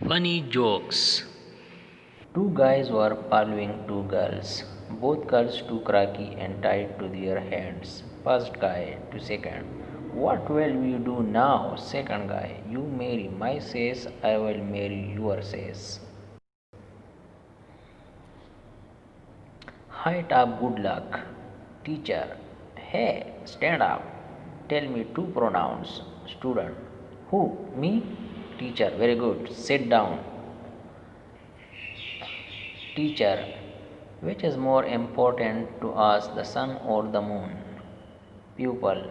Funny jokes. Two guys were following two girls. Both girls took Raki and tied to their hands. First guy to second. What will you do now? Second guy. You marry my says, I will marry your says. Height up, good luck. Teacher. Hey, stand up. Tell me two pronouns. Student. Who? Me? Teacher. Very good. Sit down. Teacher, which is more important to us, the sun or the moon? Pupil,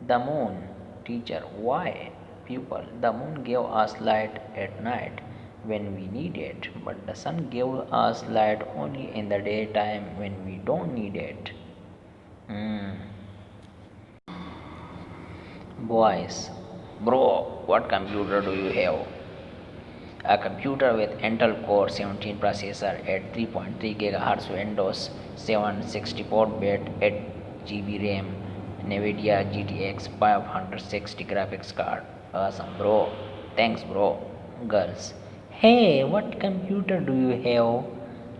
the moon. Teacher, why? Pupil, the moon gave us light at night when we need it, but the sun gave us light only in the daytime when we don't need it. Hmm. Boys, bro, what computer do you have? A computer with Intel Core 17 processor at 3.3 GHz, Windows 7 64-bit 8 GB RAM, NVIDIA GTX 560 graphics card. Awesome, bro. Thanks, bro. Girls. Hey, what computer do you have?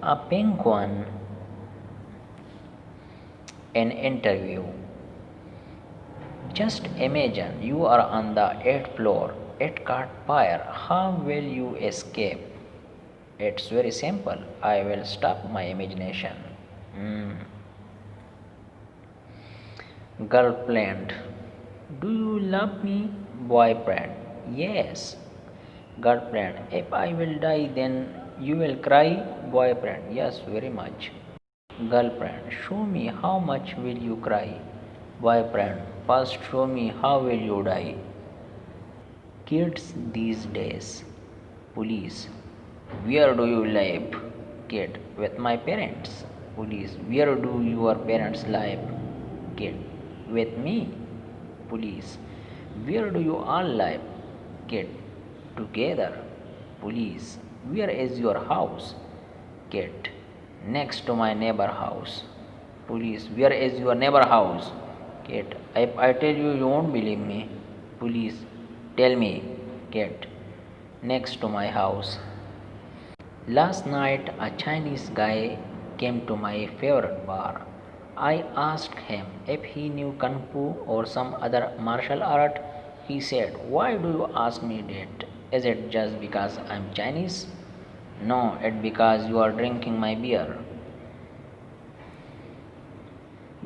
A pink one. An interview. Just imagine you are on the 8th floor. It caught fire. How will you escape? It's very simple. I will stop my imagination. Hmm. Girlfriend. Do you love me? Boyfriend. Yes. Girlfriend. If I will die, then you will cry? Boyfriend. Yes, very much. Girlfriend. Show me how much will you cry? Boyfriend. First show me how will you die? Kids these days. Police. Where do you live? Kid. With my parents. Police. Where do your parents live? Kid. With me. Police. Where do you all live? Kid. Together. Police. Where is your house? Kid. Next to my neighbor house. Police. Where is your neighbor house? Kid. If I tell you, you won't believe me. Police. Tell me. Kid. Next to my house. Last night, a Chinese guy came to my favorite bar. I asked him if he knew Kung Fu or some other martial art. He said, why do you ask me that? Is it just because I'm Chinese? No, it's because you are drinking my beer.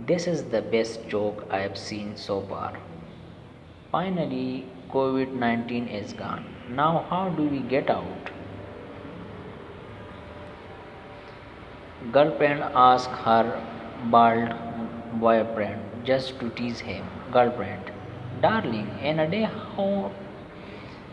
This is the best joke I have seen so far. Finally, COVID 19 is gone. Now, how do we get out? Girlfriend asks her bald boyfriend just to tease him. Girlfriend, darling, in a day, how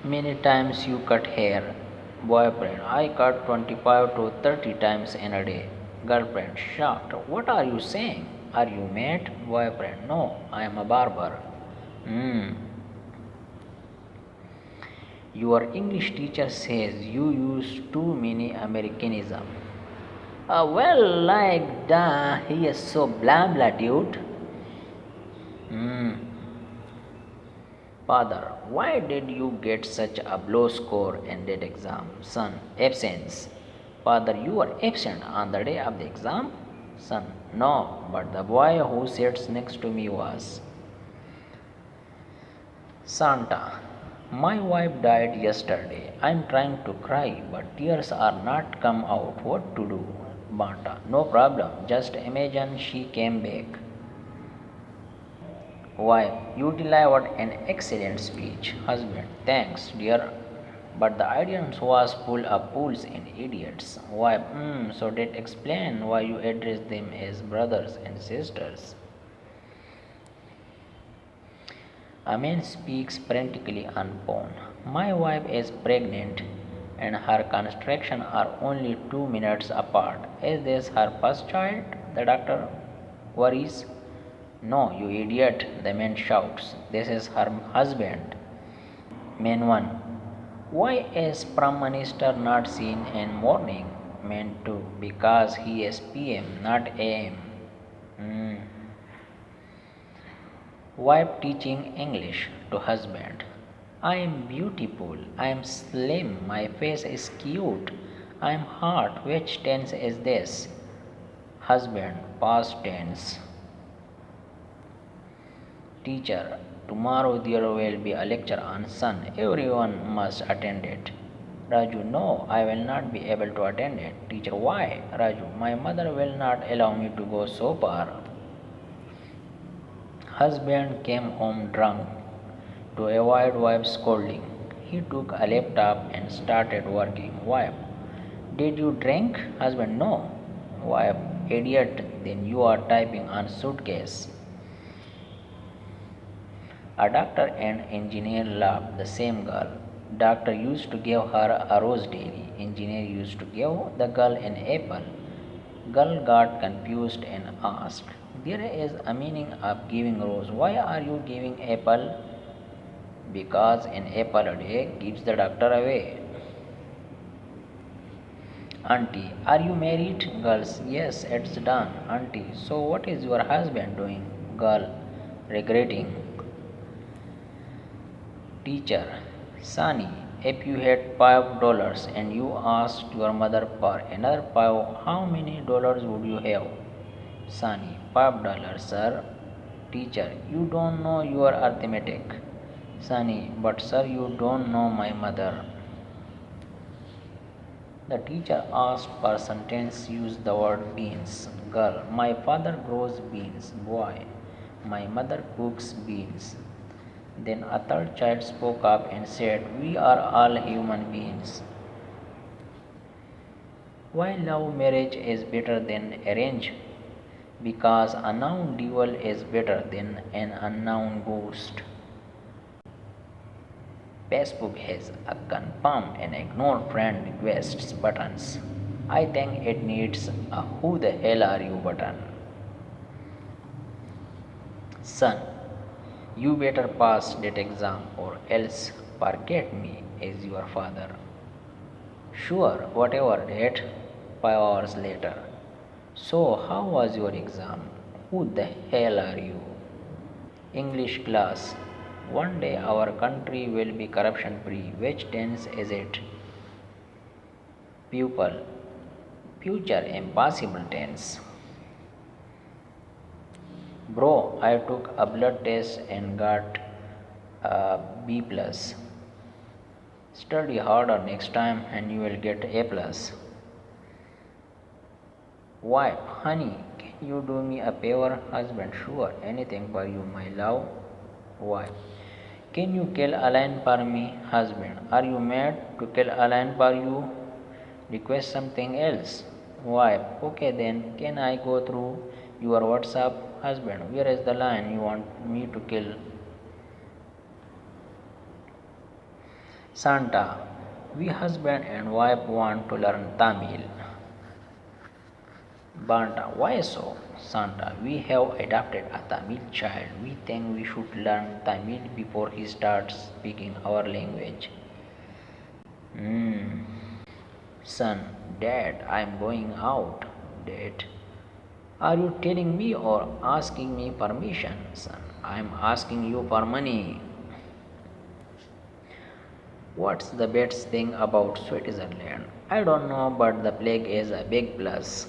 many times you cut hair? Boyfriend, I cut 25 to 30 times in a day. Girlfriend, shocked. What are you saying? Are you mad? Boyfriend, no, I am a barber. Hmm. Your English teacher says you use too many Americanism. Well, like da, he is so blah blah, dude. Hmm. Father, why did you get such a low score in that exam? Son, absence. Father, you were absent on the day of the exam? Son, no, but the boy who sits next to me was. Santa, my wife died yesterday. I'm trying to cry, but tears are not come out. What to do? Banta, no problem. Just imagine she came back. Wife, you delivered an excellent speech. Husband, thanks, dear. But the audience was full of fools and idiots. Wife, so that explain why you address them as brothers and sisters. A man speaks practically on phone. My wife is pregnant and her contractions are only 2 minutes apart. Is this her first child? The doctor worries. No, you idiot, the man shouts. This is her husband. Man 1. Why is Prime Minister not seen in morning? Man 2. Because he is PM, not AM. Hmm. Wife teaching English to husband. I am beautiful. I am slim. My face is cute. I am hot. Which tense is this? Husband, past tense. Teacher, tomorrow there will be a lecture on sun. Everyone must attend it. Raju, no, I will not be able to attend it. Teacher, why? Raju, my mother will not allow me to go so far. Husband came home drunk to avoid wife's scolding. He took a laptop and started working. Wife, did you drink? Husband, no. Wife, idiot, then you are typing on suitcase. A doctor and engineer loved the same girl. Doctor used to give her a rose daily. Engineer used to give the girl an apple. Girl got confused and asked, there is a meaning of giving rose. Why are you giving apple? Because an apple a day keeps the doctor away. Auntie, are you married? Girls, yes, it's done. Auntie, so what is your husband doing? Girl, regretting. Teacher, Sani, if you had $5 and you asked your mother for another five, how many dollars would you have? Sani, $5, sir. Teacher, you don't know your arithmetic. Sani, but sir, you don't know my mother. The teacher asked for sentence use the word beans. Girl, my father grows beans. Boy, my mother cooks beans. Then a third child spoke up and said, we are all human beings. Why love marriage is better than arrange? Because a known devil is better than an unknown ghost. Facebook has a confirm and ignore friend requests buttons. I think it needs a who the hell are you button. Son, you better pass that exam or else forget me as your father. Sure, whatever, Dad. 5 hours later. So, how was your exam? Who the hell are you? English class. One day our country will be corruption free. Which tense is it? Pupil. Future impossible tense. Bro, I took a blood test and got a B plus. Study harder next time and you will get A plus. Wife, honey, can you do me a favor? Husband, sure, anything for you, my love. Wife, can you kill a lion for me? Husband, are you mad to kill a lion for you? Request something else. Wife, okay then, can I go through your WhatsApp? Husband, where is the lion you want me to kill? Santa, we husband and wife want to learn Tamil. Banta, why so? Santa, we have adopted a Tamil child. We think we should learn Tamil before he starts speaking our language. Son, Dad, I am going out. Dad, are you telling me or asking me permission? Son, I am asking you for money. What's the best thing about Switzerland? I don't know, but the plague is a big plus.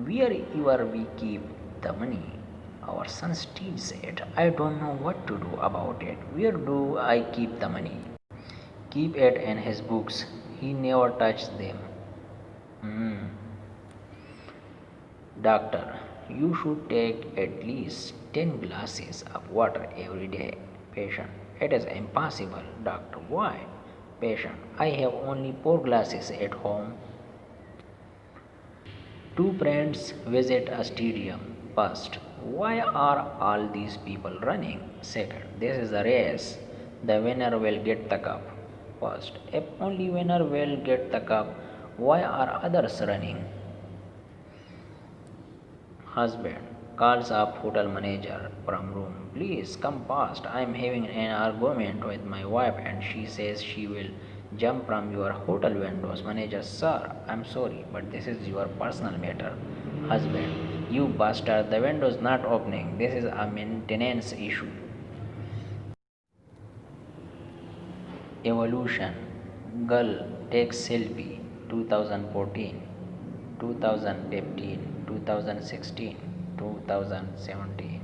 Wherever we keep the money, our son Steve said, I don't know what to do about it. Where do I keep the money? Keep it in his books. He never touched them. Doctor, you should take at least 10 glasses of water every day. Patient, it is impossible. Doctor, why? Patient, I have only 4 glasses at home. Two friends visit a stadium. First, why are all these people running? Second, this is a race. The winner will get the cup. First, if only winner will get the cup, why are others running? Husband calls up hotel manager from room. Please come fast. I am having an argument with my wife and she says she will jump from your hotel windows. Manager, sir, I'm sorry, but this is your personal matter. Husband, you bastard, the window's not opening. This is a maintenance issue. Evolution. Girl takes selfie. 2014, 2015, 2016, 2017.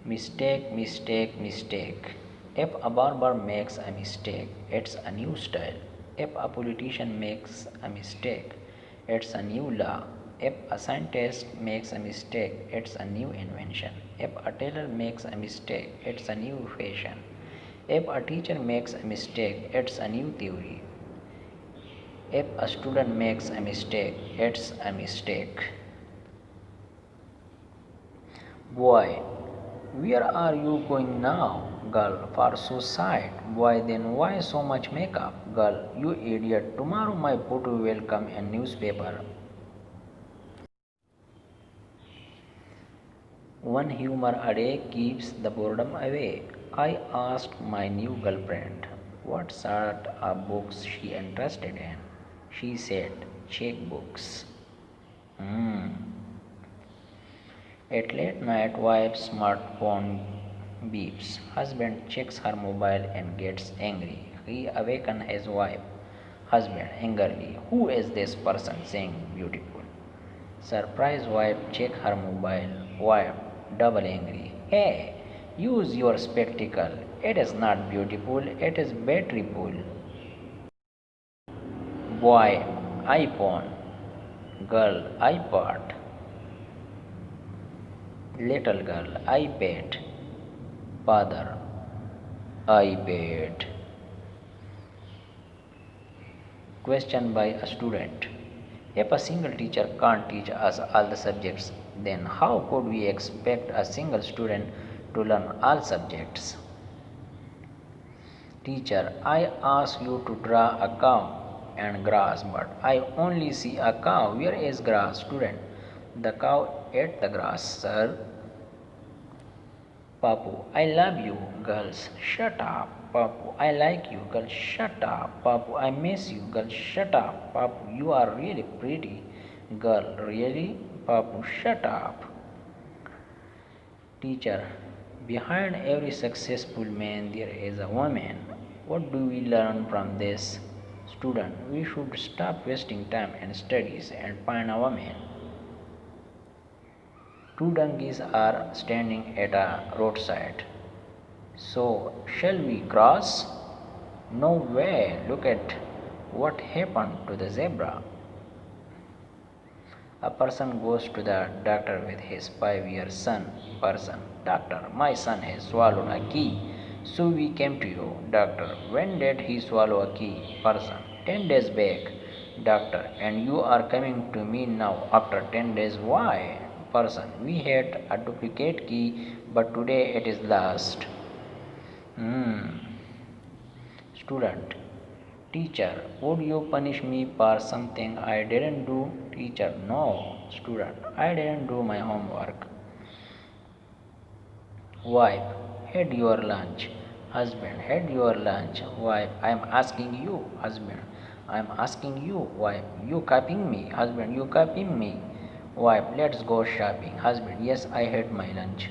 Mistake, mistake, mistake. If a barber makes a mistake, it's a new style. If a politician makes a mistake, it's a new law. If a scientist makes a mistake, it's a new invention. If a tailor makes a mistake, it's a new fashion. If a teacher makes a mistake, it's a new theory. If a student makes a mistake, it's a mistake. Boy, where are you going now? Girl, for suicide. Boy, then why so much makeup? Girl, you idiot. Tomorrow my photo will come in newspaper. One humor a day keeps the boredom away. I asked my new girlfriend what sort of books she interested in. She said, checkbooks. Hmm. At late night, wife's smartphone beeps. Husband checks her mobile and gets angry. He awakens his wife. Husband angrily, who is this person saying beautiful? Surprised wife check her mobile. Wife double angry. Hey, use your spectacle. It is not beautiful, it is battery full. Boy, iPhone. Girl, iPod. Little girl, iPad. Father, iPad. Question by a student. If a single teacher can't teach us all the subjects, then how could we expect a single student to learn all subjects? Teacher, I ask you to draw a cow and grass, but I only see a cow. Where is grass? Student, the cow ate the grass, sir. Papu, I love you. Girls, shut up. Papu, I like you. Girls, shut up. Papu, I miss you. Girls, shut up. Papu, you are really pretty. Girl, really? Papu, shut up. Teacher, behind every successful man there is a woman. What do we learn from this? Student, we should stop wasting time in studies and find a woman. Two donkeys are standing at a roadside. So, shall we cross? No way, look at what happened to the zebra. A person goes to the doctor with his 5-year son. Person, doctor, my son has swallowed a key. So we came to you. Doctor, when did he swallow a key? Person, 10 days back. Doctor, and you are coming to me now after 10 days. Why? Person, we had a duplicate key, but today it is lost. Student, teacher, would you punish me for something I didn't do? Teacher, no. Student, I didn't do my homework. Wife, had your lunch. Husband, had your lunch. Wife, I am asking you. Husband, I am asking you. Wife, you copying me. Husband, you copying me. Wife, let's go shopping. Husband, yes, I had my lunch.